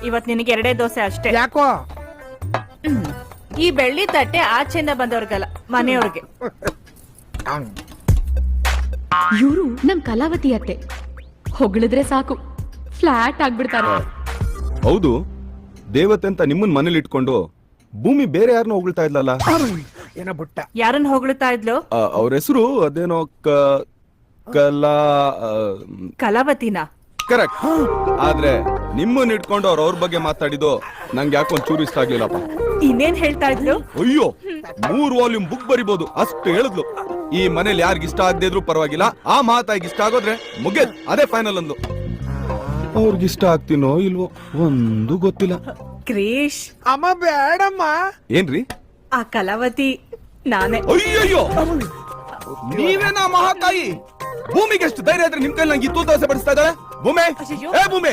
ಇವತ್ ನಿನಗೆ 2 ದೋಸೆ ಅಷ್ಟೇ. ಯಾಕೋ? ಈ ಬೆಳ್ಳಿ ತಟ್ಟೆ ಆಚೆಯಿಂದ ಬಂದವ್ರಿಗಲ್ಲ, ಮನೆಯವ್ರಿಗೆ. ಇವರು ನಮ್ ಕಲಾವತಿ ಅತ್ತೆ, ಹೊಗಳಿದ್ರೆ ಸಾಕು ಫ್ಲಾಟ್ ಆಗ್ಬಿಡ್ತಾರೆ. ಹೌದು, ದೇವತೆ ಅಂತ ನಿಮ್ಮನ್ ಮನೇಲಿ ಇಟ್ಕೊಂಡು ಭೂಮಿ ಬೇರೆ ಯಾರನ್ನ ಹೊಗಳ್ತಾ ಇದ್ಲಲ್ಲ? ಏನೋ ಬುಟ್ಟ. ಯಾರನ್ನ ಹೊಗಳ್ತಾ ಇದ್ಲು? ಅವ್ರ ಹೆಸರು ಅದೇನೋ ಕಲಾವತಿನ. ಕರೆಕ್ಟ್. ಆದ್ರೆ ನಿಮ್ಮನ್ನ ಇಟ್ಕೊಂಡು ಅವ್ರ ಬಗ್ಗೆ ಮಾತಾಡಿದ್ದು ನಂಗೆ ಯಾಕೊಂದ್ ಚೂರು ಇಷ್ಟ ಆಗ್ಲಿಲ್ಲಪ್ಪ. ಇನ್ನೇನ್ ಹೇಳ್ತಾ ಇದ್ಲು? ಅಯ್ಯೋ, 3 ವಾಲ್ಯೂಮ್ ಬುಕ್ ಬರಿಬಹುದು ಅಷ್ಟು ಹೇಳಿದ್ಲು. ಈ ಮನೇಲಿ ಯಾರಿಗ ಇಷ್ಟ ಆಗದೆ ಇದ್ರು ಪರವಾಗಿಲ್ಲ, ಆ ಮಾತಾಗಿ ಇಷ್ಟ ಆಗೋದ್ರೆ ಮುಗಿದ್ ಅದೇ ಫೈನಲ್ ಅಂದ್ಲು. ಅವ್ರಿಗಿಷ್ಟ ಆಗ್ತೀನೋ ಇಲ್ವೋ ಒಂದು ಗೊತ್ತಿಲ್ಲ. ಕ್ರೀಶ್, ಅಮ್ಮ ಬೇಡಮ್ಮ. ಏನ್ರಿ? ಆ ಕಲಾವತಿ ನಾನೇ. ಅಯ್ಯಯ್ಯೋ, ನೀವೇನಾ ಮಹಾತಾಯಿ? ಭೂಮಿಗೆ ಎಷ್ಟು ಧೈರ್ಯ ಇದ್ರೆ ನಿಮ್ ಕೈಲಿ ನಂಗೆ 2 ದೋಸೆ ಬಡಿಸ್ತಾ ಇದ್ದಾಳೆ? ಭೂಮಿ, ಅಯ್ಯಯ್ಯೋ. ಭೂಮಿ